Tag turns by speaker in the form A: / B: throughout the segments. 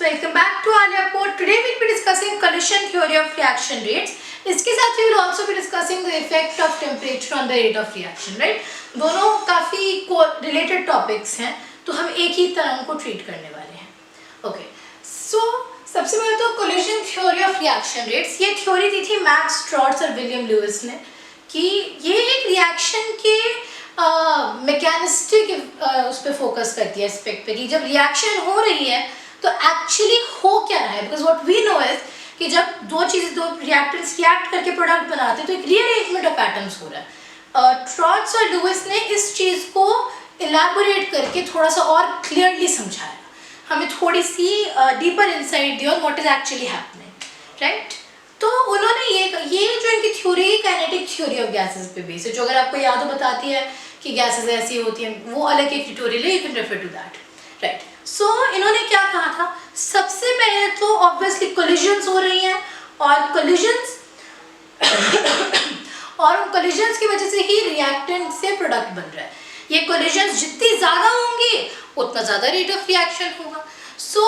A: Welcome back to Alia Code. Today we'll be discussing collision theory of reaction rates. इसके साथ we will also be discussing the effect of temperature on the rate of reaction, right? दोनों काफी related topics हैं, तो हम एक ही तरह को treat करने वाले हैं. Okay. So सबसे पहले तो collision theory of reaction rates. ये theory दी थी Max Strauss और William Lewis ने कि ये एक reaction के मैकेनिस्टिक उस पर फोकस करती है एस्पेक्ट पे कि जब रिएक्शन हो रही है तो एक्चुअली हो क्या रहा है. Because what we know is कि जब दो रिएक्टेंट्स रिएक्ट करके प्रोडक्ट बनाते हैं तो एक रीअरेंजमेंट ऑफ एटम्स हो रहा है. ट्रॉट्स और लुइस ने इस चीज़ को इलैबोरेट करके थोड़ा सा और क्लियरली समझाया, हमें थोड़ी सी डीपर इंसाइट दी और what is actually happening, right. तो उन्होंने ये जो इनकी theory kinetic theory of gases पे बेस है, जो अगर आपको याद हो बताती है कि गैसेस ऐसी होती हैं, वो अलग एक ट्यूटोरियल है, you can refer to that, right. So इन्होंने क्या कहा था, सबसे पहले तो ऑब्वियसली कोलिजन्स हो रही हैं और कोलिजन्स और उन कोलिजन्स की वजह से ही रिएक्टेंट से प्रोडक्ट बन रहा है. ये कोलिजन्स जितनी ज़्यादा होंगी उतना ज़्यादा रेट ऑफ रिएक्शन होगा. सो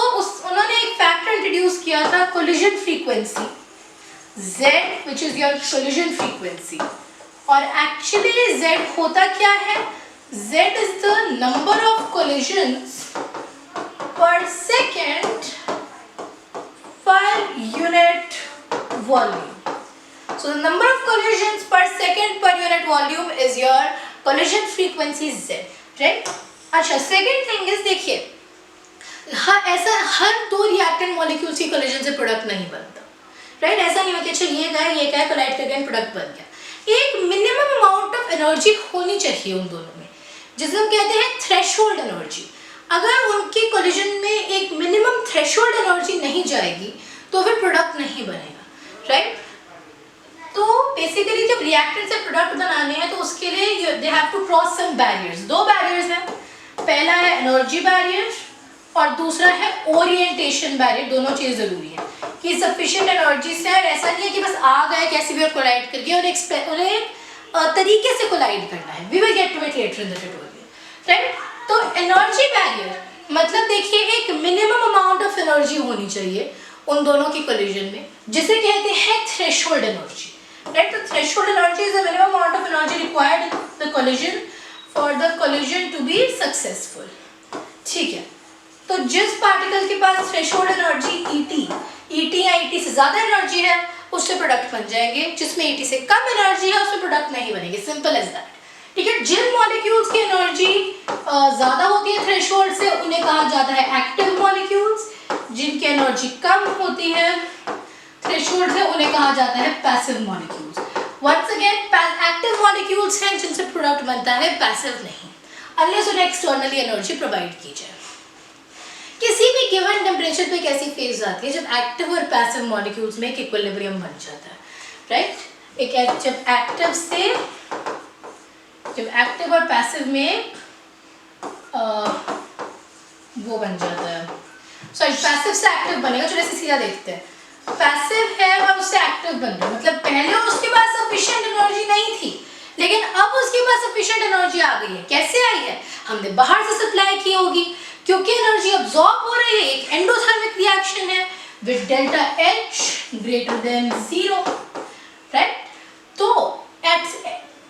A: उन्होंने एक फैक्टर इंट्रोड्यूस किया था, collision frequency Z, which is your collision frequency. और actually Z होता क्या है? Z is the number of collisions per second per unit volume. So the number of collisions per second per unit volume is your collision frequency Z, right? अच्छा, second thing is देखिए, ऐसा हर दो reactant molecules की collision से product नहीं बनता, right. ऐसा नहीं हो कि अच्छा ये गए कोलाइड करके प्रोडक्ट बन गया. एक मिनिमम अमाउंट ऑफ एनर्जी होनी चाहिए उन दोनों में, जिसे हम कहते हैं थ्रेशोल्ड एनर्जी. अगर उनकी कोलिजन में एक मिनिमम थ्रेशोल्ड एनर्जी नहीं जाएगी तो फिर प्रोडक्ट नहीं बनेगा, राइट. तो बेसिकली जब रिएक्टेंट से प्रोडक्ट बनाने हैं तो उसके लिए they have to cross some barriers. दो बैरियर्स हैं, पहला है एनर्जी बैरियर और दूसरा है ओरिएंटेशन बैरियर. दोनों चीज़ ज़रूरी है कि सफिशिएंट एनर्जी से, और ऐसा नहीं है कि बस आ गए कैसे भी और कोलाइड करके और उन्हें तरीके से कोलाइड करना है. We will get to it later in the tutorial, right. तो एनर्जी बैरियर मतलब देखिए एक मिनिमम अमाउंट ऑफ एनर्जी होनी चाहिए उन दोनों की कोलिजन में, जिसे कहते हैं थ्रेशोल्ड एनर्जी, राइट. तो threshold energy is the minimum amount of energy required in the collision for the collision to be successful, ठीक है. तो जिस पार्टिकल के पास थ्रेशोल्ड एनर्जी ET या ET से ज़्यादा एनर्जी है उससे प्रोडक्ट बन जाएंगे, जिसमें ET से कम एनर्जी है उसमें प्रोडक्ट नहीं बनेंगे. सिंपल एज दैट, ठीक है. जिन मॉलिक्यूल्स की एनर्जी ज़्यादा होती है थ्रेशोल्ड से उन्हें कहा जाता है एक्टिव मॉलिक्यूल्स, जिनकी एनर्जी कम होती है थ्रेशोल्ड से उन्हें कहा जाता है passive molecules. Once again active molecules हैं जिनसे प्रोडक्ट बनता है, पैसिव नहीं, अनलेस उन्हें एक्सटर्नली एनर्जी प्रोवाइड की जाए. किसी भी गिवन टेम्परेचर पे कैसी फेज आती है जब एक्टिव और पैसिव मॉलिक्यूल्स में एक इक्विलिब्रियम बन जाता है, राइट. जब एक्टिव और पैसिव में वो बन जाता है, सॉरी पैसिव से एक्टिव बनेगा. चलो ऐसे सीधा देखते हैं. पैसिव है और उससे एक्टिव बन रहा है, मतलब पहले उसके पास सफिशिएंट एनर्जी नहीं थी लेकिन अब उसके पास सफिशिएंट एनर्जी आ गई है. कैसे आई है? हमने बाहर से सप्लाई की होगी, क्योंकि एनर्जी अब्सॉर्ब हो रही है. एक एंडोथर्मिक रिएक्शन है with delta H greater than 0, right. तो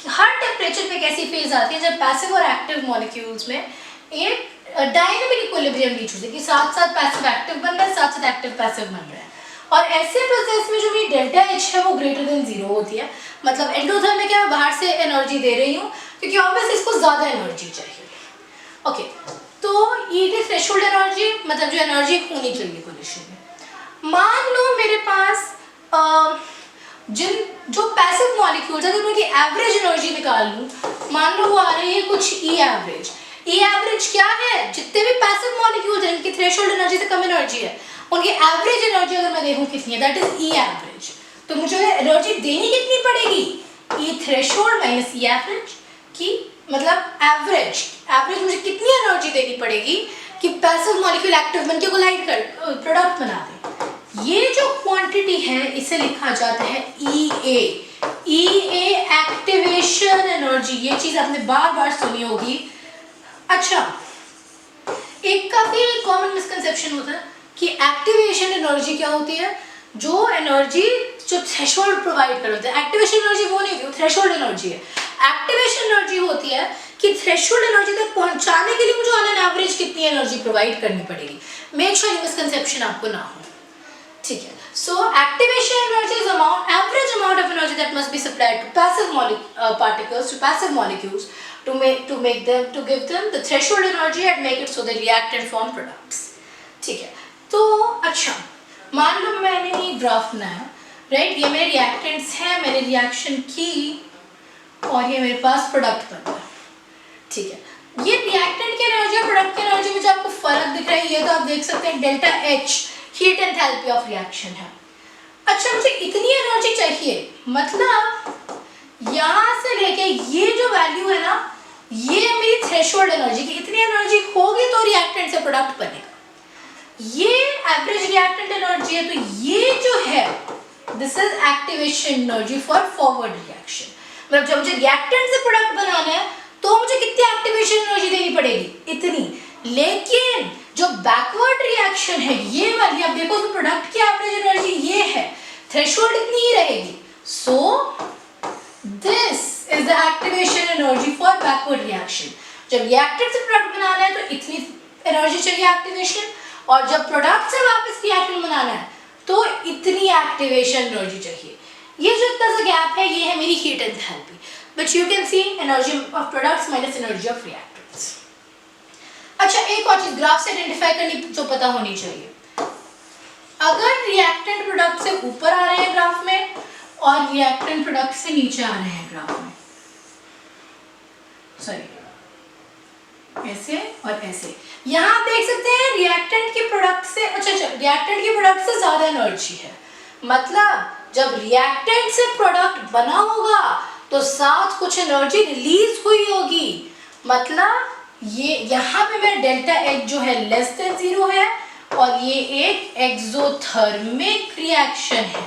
A: हर टेम्परेचर पे कैसी फेज आती है जब पैसिव और एक्टिव मॉलिक्यूल्स में एक डायनामिक इक्विलिब्रियम रीच होती है कि साथ साथ पैसिव एक्टिव बन रहा है, साथ साथ एक्टिव पैसिव बन रहा है. और ऐसे प्रोसेस में जो मेरी डेल्टा H है वो ग्रेटर देन 0 होती है, मतलब एंडोथर्मिक है, मैं बाहर से एनर्जी दे रही हूँ क्योंकि ऑब्वियसली इसको ज़्यादा एनर्जी चाहिए. ओके, तो ये थ्रेशोल्ड एनर्जी मतलब जो एनर्जी होनी चाहिए कोलिजन में. मान लो मेरे पास जो पैसिव मॉलिक्यूल्स अगर उनकी एवरेज एनर्जी निकाल लूँ, मान लो वो आ रही है कुछ E एवरेज. E एवरेज क्या है? जितने भी पैसिव मॉलिक्यूल्स हैं जिनकी थ्रेशोल्ड एनर्जी से कम एनर्जी है उनकी एवरेज एनर्जी अगर मैं देखूँ कितनी है, दैट इज E एवरेज. तो मुझे एनर्जी देनी कितनी पड़ेगी? E threshold minus E average की, मतलब एवरेज मुझे कितनी एनर्जी देनी पड़ेगी कि पैसिव मॉलिक्यूल एक्टिव बनके कोलाइड कर प्रोडक्ट बना दे. ये जो क्वांटिटी है इसे लिखा जाता है EA एक्टिवेशन एनर्जी. ये चीज़ आपने बार बार सुनी होगी. अच्छा, एक काफ़ी कॉमन मिसकंसेप्शन होता है कि एक्टिवेशन एनर्जी क्या होती है, जो एनर्जी जो थ्रेशोल्ड प्रोवाइड कर होता है। एक्टिवेशन एनर्जी वो नहीं होती, वो थ्रेशोल्ड एनर्जी है। एक्टिवेशन एनर्जी होती है कि थ्रेशोल्ड एनर्जी तक पहुंचाने के लिए मुझे ऑन एन एवरेज कितनी एनर्जी प्रोवाइड करनी पड़ेगी। मेक श्योर ये मिसकंसेप्शन आपको ना हो, ठीक है। So activation energy is average amount of energy that must be supplied to passive particles, to passive molecules to give them the threshold energy and make it so the reactant form products, ठीक है। तो अच्छा, मान लो मैंने ये graph बनाया, right, ये मेरे रिएक्टेंट्स हैं, मैंने रिएक्शन की और ये मेरे पास प्रोडक्ट बन गया, ठीक है। ये रिएक्टेंट की एनर्जी और प्रोडक्ट की एनर्जी में जो आपको फर्क दिख रहा है, ये तो आप देख सकते हैं delta H heat enthalpy of reaction है। अच्छा, मुझे इतनी एनर्जी चाहिए, मतलब यहाँ से लेके ये जो वैल्यू है ना, ये मेरी थ्रेशोल्ड एनर्जी की, इतनी एनर्जी होगी तो रिएक्टेंट से प्रोडक्ट बनेगा। ये एवरेज रिएक्टेंट एनर्जी है, तो ये जो है this is activation energy for forward reaction. मतलब जब मुझे रिएक्टेंट से प्रोडक्ट बनाना है तो मुझे कितनी एक्टिवेशन एनर्जी देनी पड़ेगी, इतनी। लेकिन जो बैकवर्ड रिएक्शन है ये वाली, अब देखो तो प्रोडक्ट की एवरेज एनर्जी ये है, थ्रेशोल्ड इतनी ही रहेगी। So this is the activation energy for backward reaction. जब रिएक्टेंट से प्रोडक्ट बनाना है तो इतनी एनर्जी चाहिए एक्टिवेशन, और जब प्रोडक्ट से वापस रिएक्टेंट बनाना है तो इतनी एक्टिवेशन एनर्जी चाहिए। ये जो इतना सा गैप है, ये है मेरी heat enthalpy, which you can see energy of products minus energy of reactants. अच्छा, एक और चीज ग्राफ से आइडेंटिफाई करनी जो पता होनी चाहिए, अगर रिएक्टेंट प्रोडक्ट से ऊपर आ रहे हैं ग्राफ में और रिएक्टेंट प्रोडक्ट से नीचे आ रहे हैं ग्राफ में, सॉरी ऐसे और ऐसे, यहाँ आप देख सकते हैं रिएक्टेंट के प्रोडक्ट से, अच्छा रिएक्टेंट के प्रोडक्ट से ज्यादा एनर्जी है। मतलब जब रिएक्टेंट से प्रोडक्ट बना होगा तो साथ कुछ एनर्जी रिलीज हुई होगी। मतलब ये यहाँ पे मेरा डेल्टा H जो है लेस देन 0 है और ये एक एक्सोथर्मिक रिएक्शन है।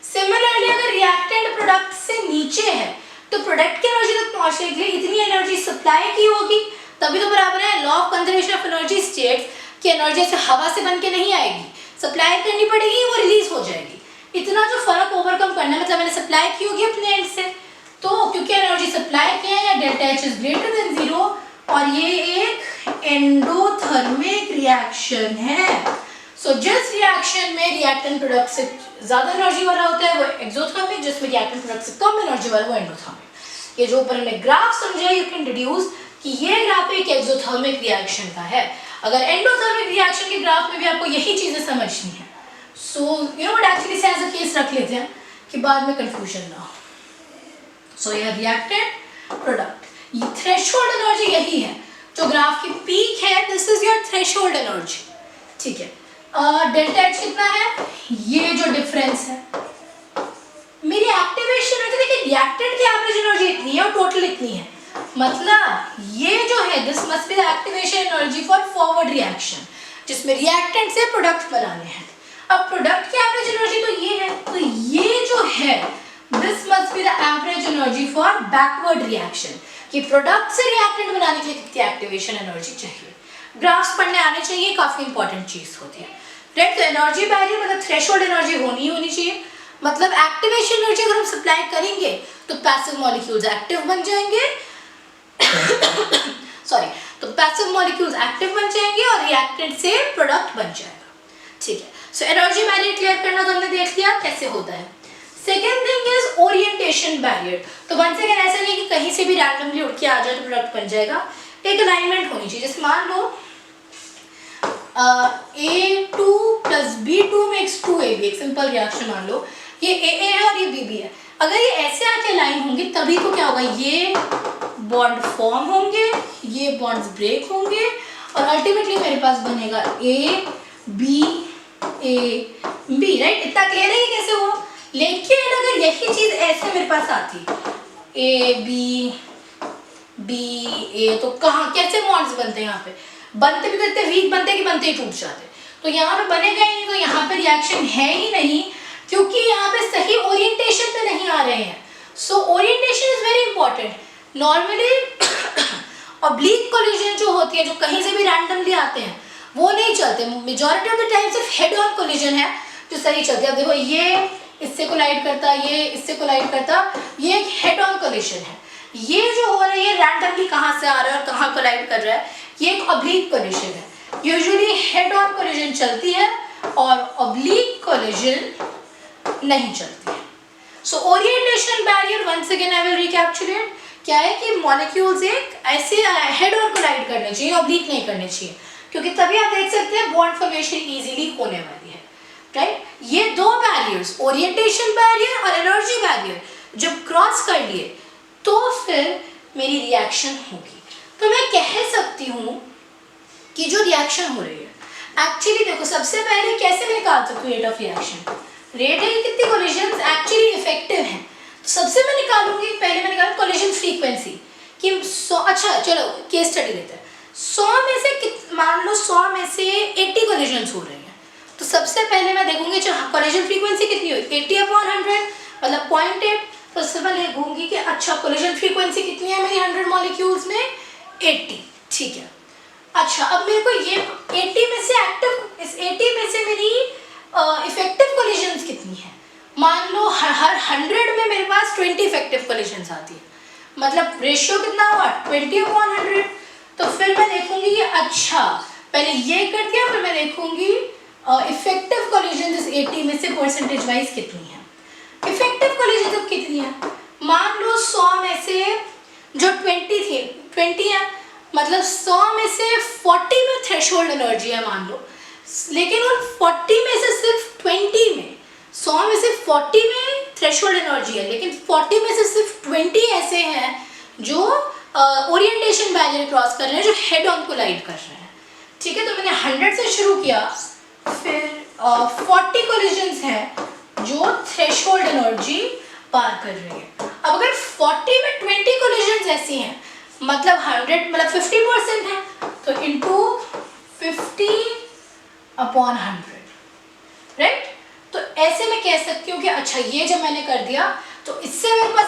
A: सिमिलरली अगर रिएक्टेंट प्रोडक्ट से नीचे है तो प्रोडक्ट की एनर्जी तक पहुंचने के लिए इतनी एनर्जी सप्लाई की होगी, तभी तो बराबर है law of conservation of energy states कि एनर्जी से हवा से बन के नहीं आएगी, सप्लाई करनी पड़ेगी, वो रिलीज हो जाएगी। इतना जो फर्क ओवरकम करना, मतलब मैंने सप्लाई की होगी अपने एंड से, तो क्योंकि एनर्जी सप्लाई किया है, delta H is greater than 0 और ये एक एंडोथर्मिक रिएक्शन है। सो जिस रिएक्शन में रिएक्टेंट प्रोडक्ट से ज्यादा एनर्जी वाला होता है वो एक्सोथर्मिक, जिसमें रिएक्टेंट प्रोडक्ट से कम एनर्जी वाला वो एंडोथर्मिक। ये जो ऊपर हमने ग्राफ समझा, यू कैन डिड्यूस कि ये ग्राफ एक एक्सोथर्मिक रिएक्शन का है। अगर एंडोथर्मिक रिएक्शन के ग्राफ में भी आपको यही चीजें समझनी है, so you know what actually से एज अ केस रख लेते हैं कि बाद में कंफ्यूजन ना हो। सो ये रिएक्टेंट प्रोडक्ट, ये थ्रेशोल्ड एनर्जी यही है जो ग्राफ की पीक है, this is your threshold energy, ठीक है। डेल्टा H कितना है, ये जो डिफरेंस है मेरी एक्टिवेशन एनर्जी, देखिए रिएक्टेंट की एवरेज एनर्जी इतनी है और टोटल इतनी है, मतलब ये जो है this must be the activation energy for forward reaction जिसमें रिएक्टेंट से प्रोडक्ट बनाने हैं। अब प्रोडक्ट की एवरेज एनर्जी तो ये है, तो ये जो है this must be the average energy for backward reaction, कि प्रोडक्ट से रिएक्टेंट बनाने के लिए कितनी एक्टिवेशन एनर्जी चाहिए। ग्राफ्स पढ़ने आने चाहिए, काफी इंपॉर्टेंट चीज होती है, राइट। तो एनर्जी बैरियर मतलब थ्रेशोल्ड एनर्जी होनी चाहिए, मतलब एक्टिवेशन एनर्जी अगर हम सप्लाई करेंगे तो पैसिव मॉलिक्यूल्स एक्टिव बन जाएंगे सॉरी, तो पैसिव मॉलिक्यूल्स एक्टिव बन जाएंगे और रिएक्टेंट से प्रोडक्ट बन जाएगा, ठीक है। सो एनर्जी बैरियर क्लियर करना तो हमने देख लिया कैसे होता है। Second thing is orientation barrier. तो वंस अगेन ऐसा नहीं कि कहीं से भी रैंडमली उठ के आ जाए तो प्रोडक्ट बन जाएगा, एक अलाइनमेंट होनी चाहिए। जैसे मान लो A2 plus B2 makes 2AB, एक सिंपल रिएक्शन मान लो, ये AA है और ये BB है। अगर ये ऐसे आके अलाइन होंगे तभी तो क्या होगा, ये बॉन्ड फॉर्म होंगे, ये बॉन्ड्स ब्रेक होंगे और अल्टीमेटली मेरे पास बनेगा AB, राइट। इतना क्लियर है कि कैसे हुआ। लेकिन अगर यही चीज ऐसे मेरे पास आती AB तो कहाँ कैसे बॉन्ड्स बनते हैं, यहाँ पे बनते भी तो इतने वीक बनते कि बनते ही टूट जाते, तो यहाँ पे बनेगा ही नहीं, तो यहाँ पे रिएक्शन है ही नहीं क्योंकि यहाँ पे सही ओरिएंटेशन पे नहीं आ रहे हैं। So orientation is very important. Normally oblique collision जो होती है, जो कहीं से भी रैंडमली आते हैं, वो नहीं चलते। मेजॉरिटी ऑफ द टाइम सिर्फ हेड ऑन कोलिजन है जो सही चलती है। अब देखो ये इससे कोलाइड करता, ये इससे कोलाइड करता, ये एक हेड ऑन कोलिजन है। ये जो हो रहा है ये रैंडमली कहाँ से आ रहा है और कहाँ कोलाइड कर रहा है, ये एक ऑब्लिक कोलिजन है। यूजुअली हेड ऑन कोलिजन चलती है और ऑब्लिक कोलिजन नहीं चलती है। So orientation barrier, once again I will recapitulate, क्या है कि मॉलिक्यूल्स एक ऐसे हेड ऑन कोलाइड करने चाहिए, ऑब्लिक नहीं करने चाहिए, क्योंकि तभी आप देख सकते हैं बॉन्ड फॉर्मेशन इजीली होने वाली है, राइट। ये दो बैरियर्स, ओरिएंटेशन बैरियर और एनर्जी बैरियर, जब क्रॉस कर लिए तो फिर मेरी रिएक्शन होगी। तो मैं कह सकती हूँ कि जो रिएक्शन हो रही है, एक्चुअली देखो सबसे पहले कैसे मैं निकाल सकती हूँ रेट ऑफ रिएक्शन। रेट है कि कितनी कोलिजन्स एक्चुअली इफेक्टिव हैं, तो सबसे मैं निकालूंगी, पहले मैं निकालूँ कोलिजन फ्रीक्वेंसी कि 100, अच्छा चलो केस स्टडी लेते हैं। 100 में से मान लो 100 में से 80 कोलिजन्स हो रही हैं, तो सबसे पहले मैं देखूंगी कोलिजन फ्रीक्वेंसी कितनी हुई, 80/100 मतलब 0.8। तो उससे मैं देखूंगी कि अच्छा कोलिजन फ्रीक्वेंसी कितनी है मेरी 100 मॉलिक्यूल्स में, 80, ठीक है। अच्छा अब मेरे को ये 80 में से एक्टिव, इस 80 में से मेरी इफेक्टिव कोलिजन्स कितनी है, मान लो हर 100 में मेरे पास 20 इफेक्टिव कोलिजन्स आती है, मतलब रेशियो कितना हुआ 20/100। तो फिर मैं देखूंगी कि अच्छा पहले ये कर दिया, फिर मैं देखूंगी इफेक्टिव कोलिजन्स 80 में से परसेंटेज वाइज कितनी है। इफेक्टिव कोलिजन कितनी है, मान लो 100 में से जो 20 है, मतलब 100 में से 40 में थ्रेशोल्ड एनर्जी है मान लो, लेकिन उन 40 में से सिर्फ 20 में, 100 में से 40 में थ्रेशोल्ड एनर्जी है, लेकिन 40 में से सिर्फ 20 ऐसे हैं जो ओरिएंटेशन बैरियर क्रॉस कर रहे हैं, जो हेड ऑन कोलाइड कर रहे हैं, ठीक है। तो मैंने 100 से शुरू किया, फिर 40 कोलिजन्स हैं जो थ्रेशोल्ड एनर्जी पार कर रही है। अब अगर 40 में 20 कोलिजन्स ऐसी हैं, मतलब 100 मतलब 50% है, तो इंटू 50/100, राइट। तो ऐसे मैं कह सकती हूँ कि अच्छा ये जब मैंने कर दिया तो इससे मेरे पास